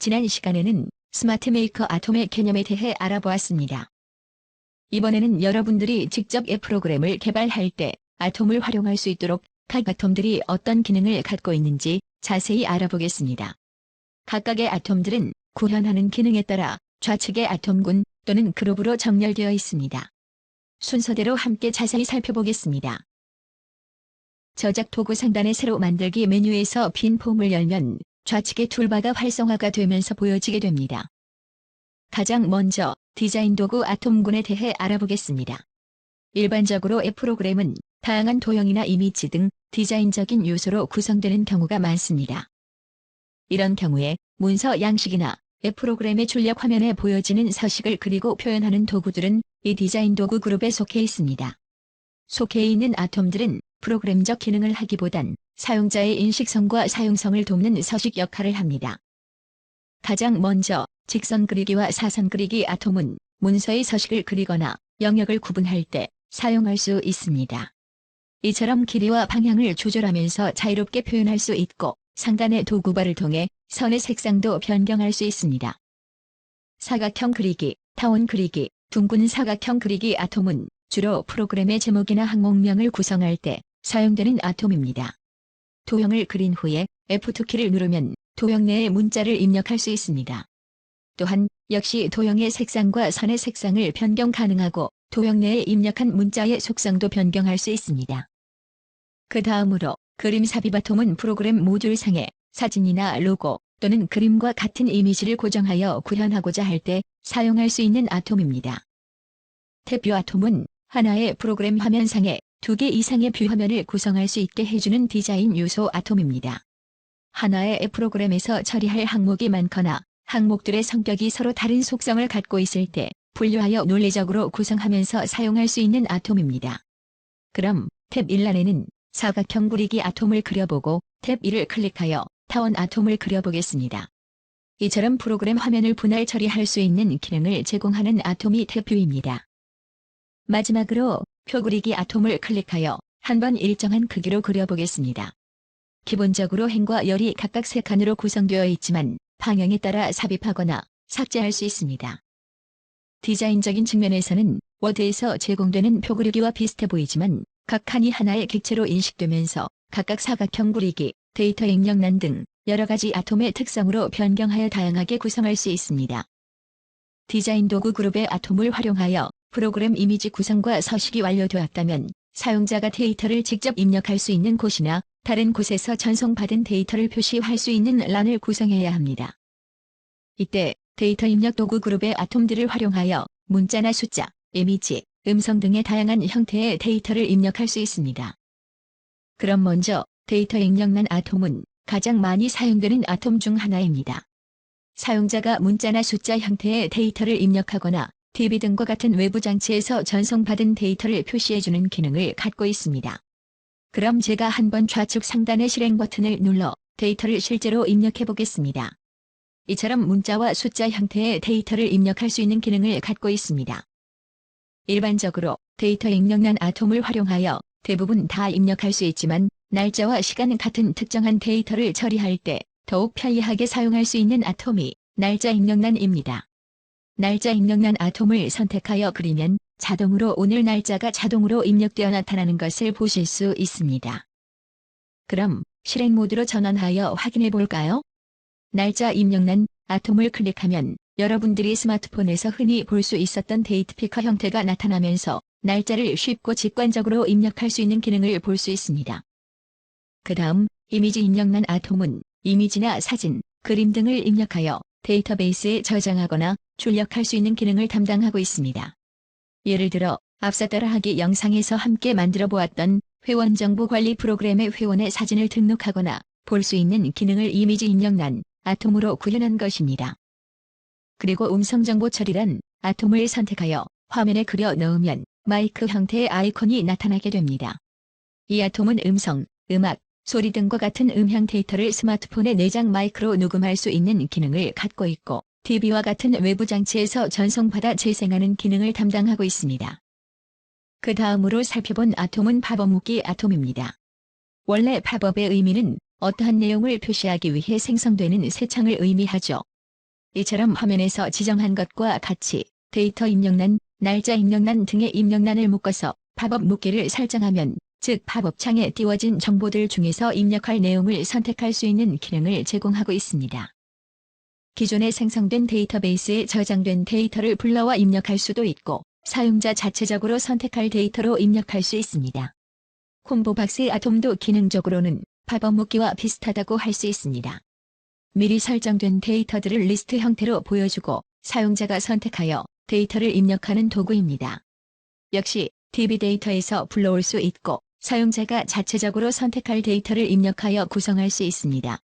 지난 시간에는 스마트 메이커 아톰의 개념에 대해 알아보았습니다. 이번에는 여러분들이 직접 앱 프로그램을 개발할 때 아톰을 활용할 수 있도록 각 아톰들이 어떤 기능을 갖고 있는지 자세히 알아보겠습니다. 각각의 아톰들은 구현하는 기능에 따라 좌측의 아톰군 또는 그룹으로 정렬되어 있습니다. 순서대로 함께 자세히 살펴보겠습니다. 저작 도구 상단의 새로 만들기 메뉴에서 빈 폼을 열면 좌측의 툴바가 활성화가 되면서 보여지게 됩니다. 가장 먼저 디자인 도구 아톰군에 대해 알아보겠습니다. 일반적으로 앱 프로그램은 다양한 도형이나 이미지 등 디자인적인 요소로 구성되는 경우가 많습니다. 이런 경우에 문서 양식이나 앱 프로그램의 출력 화면에 보여지는 서식을 그리고 표현하는 도구들은 이 디자인 도구 그룹에 속해 있습니다. 속해 있는 아톰들은 프로그램적 기능을 하기보단 사용자의 인식성과 사용성을 돕는 서식 역할을 합니다. 가장 먼저 직선 그리기와 사선 그리기 아톰은 문서의 서식을 그리거나 영역을 구분할 때 사용할 수 있습니다. 이처럼 길이와 방향을 조절하면서 자유롭게 표현할 수 있고 상단의 도구바를 통해 선의 색상도 변경할 수 있습니다. 사각형 그리기, 타원 그리기, 둥근 사각형 그리기 아톰은 주로 프로그램의 제목이나 항목명을 구성할 때 사용되는 아톰입니다. 도형을 그린 후에 F2키를 누르면 도형 내에 문자를 입력할 수 있습니다. 또한 역시 도형의 색상과 선의 색상을 변경 가능하고 도형 내에 입력한 문자의 속성도 변경할 수 있습니다. 그 다음으로 그림 삽입 아톰은 프로그램 모듈상에 사진이나 로고 또는 그림과 같은 이미지를 고정하여 구현하고자 할 때 사용할 수 있는 아톰입니다. 탭 뷰 아톰은 하나의 프로그램 화면상에 2개 이상의 뷰 화면을 구성할 수 있게 해주는 디자인 요소 아톰입니다. 하나의 앱 프로그램에서 처리할 항목이 많거나 항목들의 성격이 서로 다른 속성을 갖고 있을 때 분류하여 논리적으로 구성하면서 사용할 수 있는 아톰입니다. 그럼 탭 1란에는 사각형 그리기 아톰을 그려보고 탭 2를 클릭하여 타원 아톰을 그려보겠습니다. 이처럼 프로그램 화면을 분할 처리할 수 있는 기능을 제공하는 아톰이 탭 뷰입니다. 마지막으로 표 그리기 아톰을 클릭하여 한번 일정한 크기로 그려보겠습니다. 기본적으로 행과 열이 각각 3칸으로 구성되어 있지만 방향에 따라 삽입하거나 삭제할 수 있습니다. 디자인적인 측면에서는 워드에서 제공되는 표 그리기와 비슷해 보이지만 각 칸이 하나의 객체로 인식되면서 각각 사각형 그리기, 데이터 입력란 등 여러 가지 아톰의 특성으로 변경하여 다양하게 구성할 수 있습니다. 디자인 도구 그룹의 아톰을 활용하여 프로그램 이미지 구성과 서식이 완료되었다면 사용자가 데이터를 직접 입력할 수 있는 곳이나 다른 곳에서 전송받은 데이터를 표시할 수 있는 란을 구성해야 합니다. 이때 데이터 입력 도구 그룹의 아톰들을 활용하여 문자나 숫자, 이미지, 음성 등의 다양한 형태의 데이터를 입력할 수 있습니다. 그럼 먼저 데이터 입력란 아톰은 가장 많이 사용되는 아톰 중 하나입니다. 사용자가 문자나 숫자 형태의 데이터를 입력하거나 TV 등과 같은 외부 장치에서 전송받은 데이터를 표시해주는 기능을 갖고 있습니다. 그럼 제가 한번 좌측 상단의 실행 버튼을 눌러 데이터를 실제로 입력해 보겠습니다. 이처럼 문자와 숫자 형태의 데이터를 입력할 수 있는 기능을 갖고 있습니다. 일반적으로 데이터 입력란 아톰을 활용하여 대부분 다 입력할 수 있지만 날짜와 시간 같은 특정한 데이터를 처리할 때 더욱 편리하게 사용할 수 있는 아톰이 날짜 입력란입니다. 날짜 입력란 아톰을 선택하여 그리면 자동으로 오늘 날짜가 자동으로 입력되어 나타나는 것을 보실 수 있습니다. 그럼 실행 모드로 전환하여 확인해 볼까요? 날짜 입력란 아톰을 클릭하면 여러분들이 스마트폰에서 흔히 볼 수 있었던 데이트 피커 형태가 나타나면서 날짜를 쉽고 직관적으로 입력할 수 있는 기능을 볼 수 있습니다. 그 다음 이미지 입력란 아톰은 이미지나 사진, 그림 등을 입력하여 데이터베이스에 저장하거나 출력할 수 있는 기능을 담당하고 있습니다. 예를 들어 앞서 따라하기 영상에서 함께 만들어 보았던 회원 정보 관리 프로그램의 회원의 사진을 등록하거나 볼 수 있는 기능을 이미지 입력란 아톰으로 구현한 것입니다. 그리고 음성 정보 처리란 아톰을 선택하여 화면에 그려 넣으면 마이크 형태의 아이콘이 나타나게 됩니다. 이 아톰은 음성, 음악, 소리 등과 같은 음향 데이터를 스마트폰의 내장 마이크로 녹음할 수 있는 기능을 갖고 있고 TV와 같은 외부 장치에서 전송받아 재생하는 기능을 담당하고 있습니다. 그 다음으로 살펴본 아톰은 팝업 묶기 아톰입니다. 원래 팝업의 의미는 어떠한 내용을 표시하기 위해 생성되는 새 창을 의미하죠. 이처럼 화면에서 지정한 것과 같이 데이터 입력란, 날짜 입력란 등의 입력란을 묶어서 팝업 묶기를 설정하면, 즉 팝업창에 띄워진 정보들 중에서 입력할 내용을 선택할 수 있는 기능을 제공하고 있습니다. 기존에 생성된 데이터베이스에 저장된 데이터를 불러와 입력할 수도 있고, 사용자 자체적으로 선택할 데이터로 입력할 수 있습니다. 콤보박스 아톰도 기능적으로는 팝업 묶기와 비슷하다고 할 수 있습니다. 미리 설정된 데이터들을 리스트 형태로 보여주고 사용자가 선택하여 데이터를 입력하는 도구입니다. 역시 DB 데이터에서 불러올 수 있고 사용자가 자체적으로 선택할 데이터를 입력하여 구성할 수 있습니다.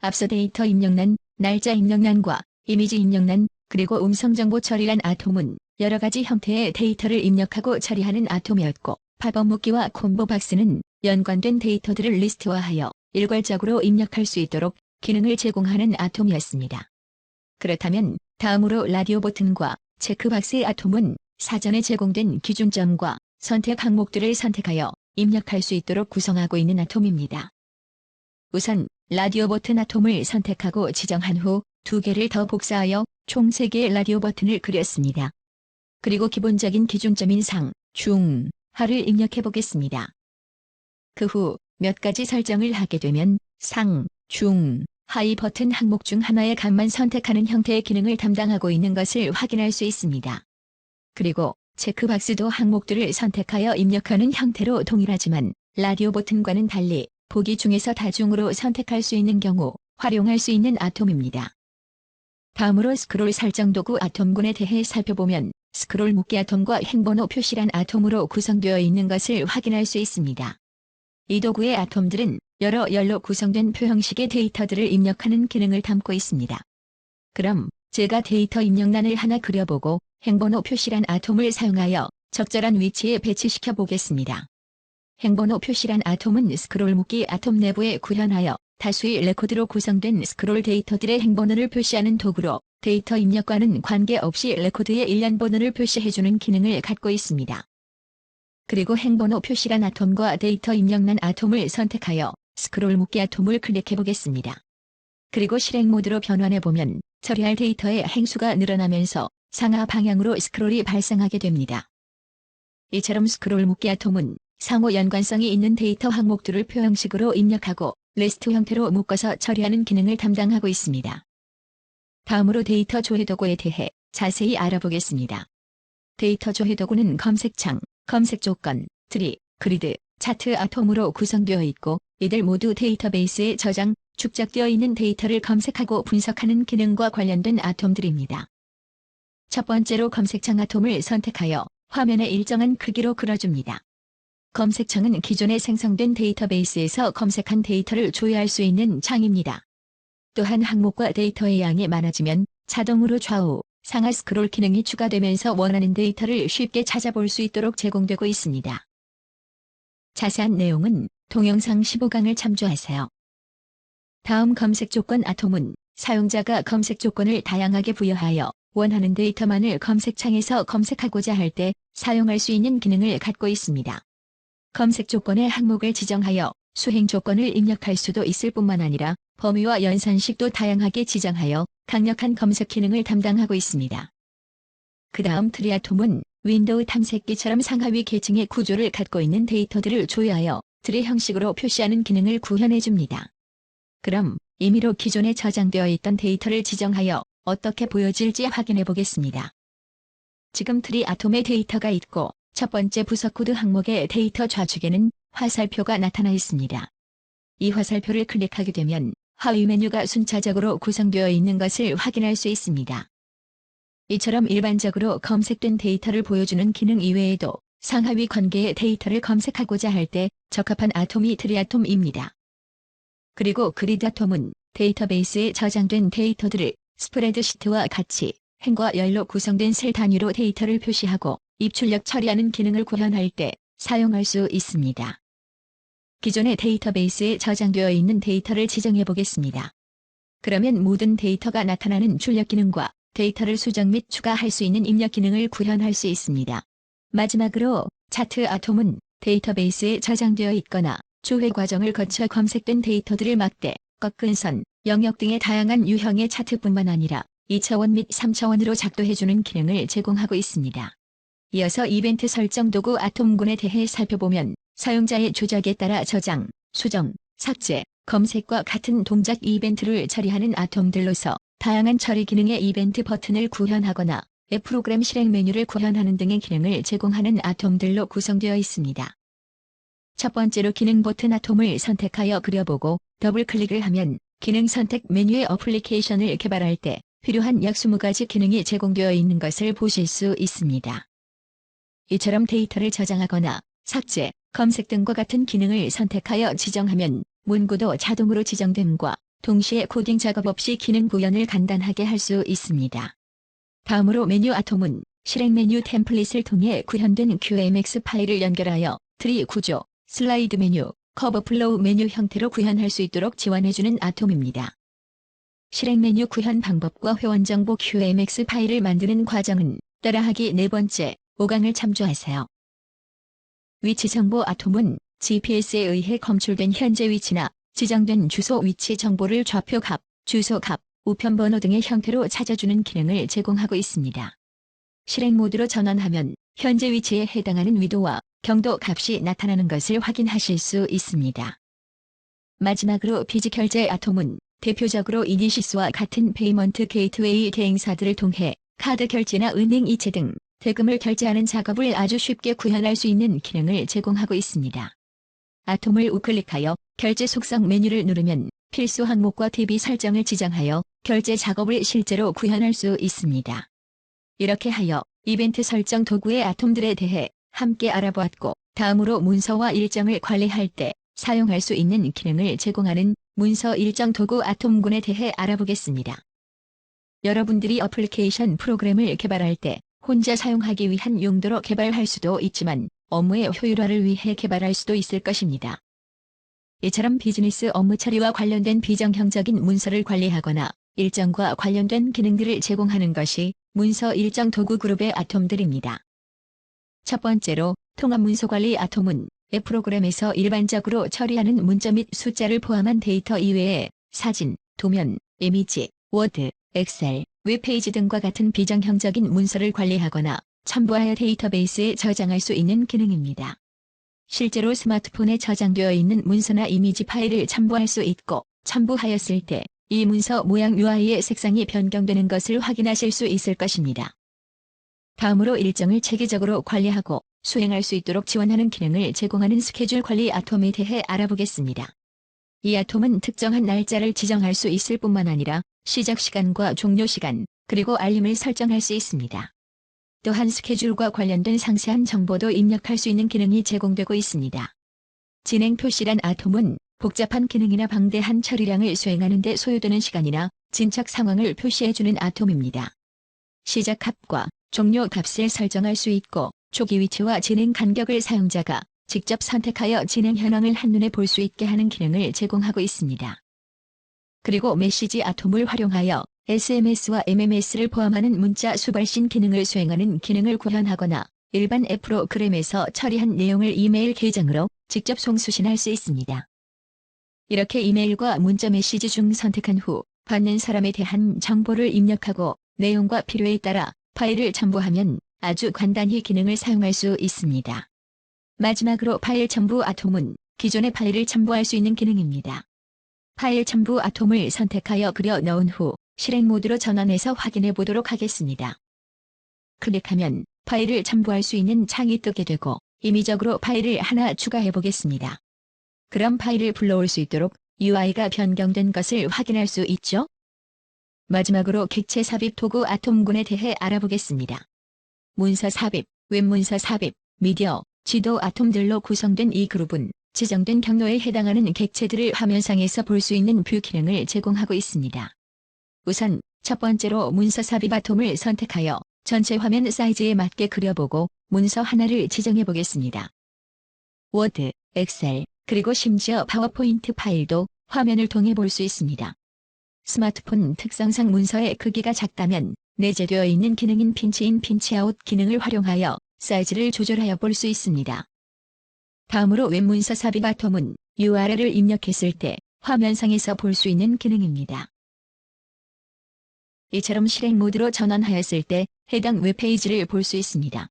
앞서 데이터 입력란, 날짜 입력란과 이미지 입력란, 그리고 음성정보 처리란 아톰은 여러 가지 형태의 데이터를 입력하고 처리하는 아톰이었고, 팝업 묶기와 콤보박스는 연관된 데이터들을 리스트화하여 일괄적으로 입력할 수 있도록 기능을 제공하는 아톰이었습니다. 그렇다면 다음으로 라디오 버튼과 체크박스 아톰은 사전에 제공된 기준점과 선택 항목들을 선택하여 입력할 수 있도록 구성하고 있는 아톰입니다. 우선 라디오 버튼 아톰을 선택하고 지정한 후 2개를 더 복사하여 총 3개의 라디오 버튼을 그렸습니다. 그리고 기본적인 기준점인 상, 중, 하를 입력해 보겠습니다. 그 후 몇 가지 설정을 하게 되면 상, 중, 하이 버튼 항목 중 하나의 값만 선택하는 형태의 기능을 담당하고 있는 것을 확인할 수 있습니다. 그리고 체크박스도 항목들을 선택하여 입력하는 형태로 동일하지만 라디오 버튼과는 달리 보기 중에서 다중으로 선택할 수 있는 경우 활용할 수 있는 아톰입니다. 다음으로 스크롤 설정 도구 아톰군에 대해 살펴보면 스크롤 묶기 아톰과 행번호 표시란 아톰으로 구성되어 있는 것을 확인할 수 있습니다. 이 도구의 아톰들은 여러 열로 구성된 표형식의 데이터들을 입력하는 기능을 담고 있습니다. 그럼 제가 데이터 입력란을 하나 그려보고 행번호 표시란 아톰을 사용하여 적절한 위치에 배치시켜 보겠습니다. 행번호 표시란 아톰은 스크롤 묶기 아톰 내부에 구현하여 다수의 레코드로 구성된 스크롤 데이터들의 행번호를 표시하는 도구로 데이터 입력과는 관계없이 레코드의 일련 번호를 표시해주는 기능을 갖고 있습니다. 그리고 행번호 표시란 아톰과 데이터 입력란 아톰을 선택하여 스크롤 묶기 아톰을 클릭해 보겠습니다. 그리고 실행 모드로 변환해보면 처리할 데이터의 행수가 늘어나면서 상하 방향으로 스크롤이 발생하게 됩니다. 이처럼 스크롤 묶기 아톰은 상호 연관성이 있는 데이터 항목들을 표형식으로 입력하고 리스트 형태로 묶어서 처리하는 기능을 담당하고 있습니다. 다음으로 데이터 조회 도구에 대해 자세히 알아보겠습니다. 데이터 조회 도구는 검색창, 검색 조건, 트리, 그리드, 차트 아톰으로 구성되어 있고 이들 모두 데이터베이스에 저장, 축적되어 있는 데이터를 검색하고 분석하는 기능과 관련된 아톰들입니다. 첫 번째로 검색창 아톰을 선택하여 화면에 일정한 크기로 그려줍니다. 검색창은 기존에 생성된 데이터베이스에서 검색한 데이터를 조회할 수 있는 창입니다. 또한 항목과 데이터의 양이 많아지면 자동으로 좌우, 상하 스크롤 기능이 추가되면서 원하는 데이터를 쉽게 찾아볼 수 있도록 제공되고 있습니다. 자세한 내용은 동영상 15강을 참조하세요. 다음 검색 조건 아톰은 사용자가 검색 조건을 다양하게 부여하여 원하는 데이터만을 검색창에서 검색하고자 할 때 사용할 수 있는 기능을 갖고 있습니다. 검색 조건의 항목을 지정하여 수행 조건을 입력할 수도 있을 뿐만 아니라 범위와 연산식도 다양하게 지정하여 강력한 검색 기능을 담당하고 있습니다. 그 다음 트리 아톰은 윈도우 탐색기처럼 상하위 계층의 구조를 갖고 있는 데이터들을 조회하여 트리 형식으로 표시하는 기능을 구현해줍니다. 그럼 임의로 기존에 저장되어 있던 데이터를 지정하여 어떻게 보여질지 확인해 보겠습니다. 지금 트리 아톰의 데이터가 있고 첫 번째 부서 코드 항목의 데이터 좌측에는 화살표가 나타나 있습니다. 이 화살표를 클릭하게 되면 하위 메뉴가 순차적으로 구성되어 있는 것을 확인할 수 있습니다. 이처럼 일반적으로 검색된 데이터를 보여주는 기능 이외에도 상하위 관계의 데이터를 검색하고자 할 때 적합한 아톰이 트리 아톰입니다. 그리고 그리드 아톰은 데이터베이스에 저장된 데이터들을 스프레드시트와 같이 행과 열로 구성된 셀 단위로 데이터를 표시하고 입출력 처리하는 기능을 구현할 때 사용할 수 있습니다. 기존의 데이터베이스에 저장되어 있는 데이터를 지정해 보겠습니다. 그러면 모든 데이터가 나타나는 출력 기능과 데이터를 수정 및 추가할 수 있는 입력 기능을 구현할 수 있습니다. 마지막으로 차트 아톰은 데이터베이스에 저장되어 있거나 조회 과정을 거쳐 검색된 데이터들을 막대, 꺾은 선, 영역 등의 다양한 유형의 차트뿐만 아니라 2차원 및 3차원으로 작동해주는 기능을 제공하고 있습니다. 이어서 이벤트 설정 도구 아톰군에 대해 살펴보면 사용자의 조작에 따라 저장, 수정, 삭제, 검색과 같은 동작 이벤트를 처리하는 아톰들로서 다양한 처리 기능의 이벤트 버튼을 구현하거나 앱 프로그램 실행 메뉴를 구현하는 등의 기능을 제공하는 아톰들로 구성되어 있습니다. 첫 번째로 기능 버튼 아톰을 선택하여 그려보고 더블 클릭을 하면 기능 선택 메뉴의 어플리케이션을 개발할 때 필요한 약 20가지 기능이 제공되어 있는 것을 보실 수 있습니다. 이처럼 데이터를 저장하거나 삭제, 검색 등과 같은 기능을 선택하여 지정하면 문구도 자동으로 지정됨과 동시에 코딩 작업 없이 기능 구현을 간단하게 할 수 있습니다. 다음으로 메뉴 아톰은 실행 메뉴 템플릿을 통해 구현된 QMX 파일을 연결하여 트리 구조, 슬라이드 메뉴, 커브 플로우 메뉴 형태로 구현할 수 있도록 지원해주는 아톰입니다. 실행 메뉴 구현 방법과 회원 정보 QMX 파일을 만드는 과정은 따라하기 4번째, 5강을 참조하세요. 위치 정보 아톰은 GPS에 의해 검출된 현재 위치나 지정된 주소 위치 정보를 좌표 값, 주소 값, 우편 번호 등의 형태로 찾아주는 기능을 제공하고 있습니다. 실행 모드로 전환하면 현재 위치에 해당하는 위도와 경도 값이 나타나는 것을 확인하실 수 있습니다. 마지막으로 비지 결제 아톰은 대표적으로 이니시스와 같은 페이먼트 게이트웨이 대행사들을 통해 카드 결제나 은행 이체 등 대금을 결제하는 작업을 아주 쉽게 구현할 수 있는 기능을 제공하고 있습니다. 아톰을 우클릭하여 결제 속성 메뉴를 누르면 필수 항목과 대비 설정을 지정하여 결제 작업을 실제로 구현할 수 있습니다. 이렇게 하여 이벤트 설정 도구의 아톰들에 대해 함께 알아보았고, 다음으로 문서와 일정을 관리할 때 사용할 수 있는 기능을 제공하는 문서 일정 도구 아톰군에 대해 알아보겠습니다. 여러분들이 어플리케이션 프로그램을 개발할 때 혼자 사용하기 위한 용도로 개발할 수도 있지만 업무의 효율화를 위해 개발할 수도 있을 것입니다. 이처럼 비즈니스 업무 처리와 관련된 비정형적인 문서를 관리하거나 일정과 관련된 기능들을 제공하는 것이 문서 일정 도구 그룹의 아톰들입니다. 첫 번째로 통합문서관리 아톰은 앱 프로그램에서 일반적으로 처리하는 문자 및 숫자를 포함한 데이터 이외에 사진, 도면, 이미지, 워드, 엑셀, 웹페이지 등과 같은 비정형적인 문서를 관리하거나 첨부하여 데이터베이스에 저장할 수 있는 기능입니다. 실제로 스마트폰에 저장되어 있는 문서나 이미지 파일을 첨부할 수 있고, 첨부하였을 때 이 문서 모양 UI의 색상이 변경되는 것을 확인하실 수 있을 것입니다. 다음으로 일정을 체계적으로 관리하고 수행할 수 있도록 지원하는 기능을 제공하는 스케줄 관리 아톰에 대해 알아보겠습니다. 이 아톰은 특정한 날짜를 지정할 수 있을 뿐만 아니라 시작 시간과 종료 시간, 그리고 알림을 설정할 수 있습니다. 또한 스케줄과 관련된 상세한 정보도 입력할 수 있는 기능이 제공되고 있습니다. 진행 표시란 아톰은 복잡한 기능이나 방대한 처리량을 수행하는 데 소요되는 시간이나 진척 상황을 표시해주는 아톰입니다. 시작 값과 종료 값을 설정할 수 있고, 초기 위치와 진행 간격을 사용자가 직접 선택하여 진행 현황을 한눈에 볼 수 있게 하는 기능을 제공하고 있습니다. 그리고 메시지 아톰을 활용하여 SMS와 MMS를 포함하는 문자 수발신 기능을 수행하는 기능을 구현하거나 일반 앱 프로그램에서 처리한 내용을 이메일 계정으로 직접 송수신할 수 있습니다. 이렇게 이메일과 문자 메시지 중 선택한 후 받는 사람에 대한 정보를 입력하고 내용과 필요에 따라 파일을 첨부하면 아주 간단히 기능을 사용할 수 있습니다. 마지막으로 파일 첨부 아톰은 기존의 파일을 첨부할 수 있는 기능입니다. 파일 첨부 아톰을 선택하여 그려 넣은 후 실행 모드로 전환해서 확인해 보도록 하겠습니다. 클릭하면 파일을 첨부할 수 있는 창이 뜨게 되고 임의적으로 파일을 하나 추가해 보겠습니다. 그럼 파일을 불러올 수 있도록 UI가 변경된 것을 확인할 수 있죠? 마지막으로 객체 삽입 도구 아톰군에 대해 알아보겠습니다. 문서 삽입, 웹문서 삽입, 미디어, 지도 아톰들로 구성된 이 그룹은 지정된 경로에 해당하는 객체들을 화면상에서 볼 수 있는 뷰 기능을 제공하고 있습니다. 우선 첫 번째로 문서 삽입 아톰을 선택하여 전체 화면 사이즈에 맞게 그려보고 문서 하나를 지정해 보겠습니다. 워드, 엑셀, 그리고 심지어 파워포인트 파일도 화면을 통해 볼 수 있습니다. 스마트폰 특성상 문서의 크기가 작다면 내재되어 있는 기능인 핀치인 핀치아웃 기능을 활용하여 사이즈를 조절하여 볼 수 있습니다. 다음으로 웹문서 삽입 아톰은 URL을 입력했을 때 화면상에서 볼 수 있는 기능입니다. 이처럼 실행 모드로 전환하였을 때 해당 웹페이지를 볼 수 있습니다.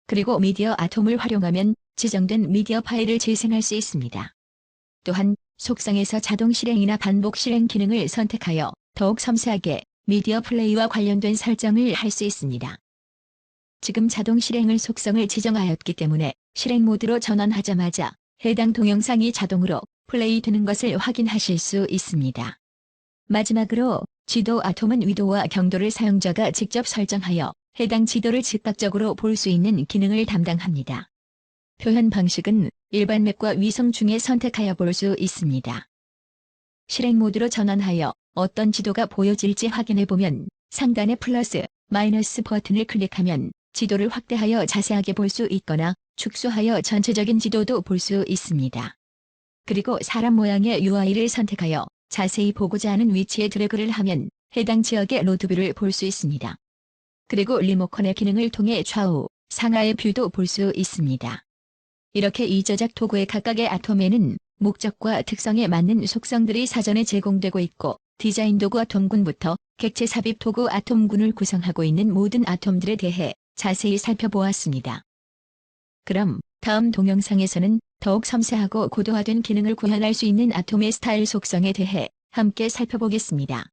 그리고 미디어 아톰을 활용하면 지정된 미디어 파일을 재생할 수 있습니다. 또한 속성에서 자동 실행이나 반복 실행 기능을 선택하여 더욱 섬세하게 미디어 플레이와 관련된 설정을 할 수 있습니다. 지금 자동 실행을 속성을 지정하였기 때문에 실행 모드로 전환하자마자 해당 동영상이 자동으로 플레이되는 것을 확인하실 수 있습니다. 마지막으로 지도 아톰은 위도와 경도를 사용자가 직접 설정하여 해당 지도를 즉각적으로 볼 수 있는 기능을 담당합니다. 표현 방식은 일반 맵과 위성 중에 선택하여 볼 수 있습니다. 실행 모드로 전환하여 어떤 지도가 보여질지 확인해보면 상단의 플러스, 마이너스 버튼을 클릭하면 지도를 확대하여 자세하게 볼 수 있거나 축소하여 전체적인 지도도 볼 수 있습니다. 그리고 사람 모양의 UI를 선택하여 자세히 보고자 하는 위치에 드래그를 하면 해당 지역의 로드뷰를 볼 수 있습니다. 그리고 리모컨의 기능을 통해 좌우, 상하의 뷰도 볼 수 있습니다. 이렇게 이 저작 도구의 각각의 아톰에는 목적과 특성에 맞는 속성들이 사전에 제공되고 있고 디자인 도구 아톰군부터 객체 삽입 도구 아톰군을 구성하고 있는 모든 아톰들에 대해 자세히 살펴보았습니다. 그럼 다음 동영상에서는 더욱 섬세하고 고도화된 기능을 구현할 수 있는 아톰의 스타일 속성에 대해 함께 살펴보겠습니다.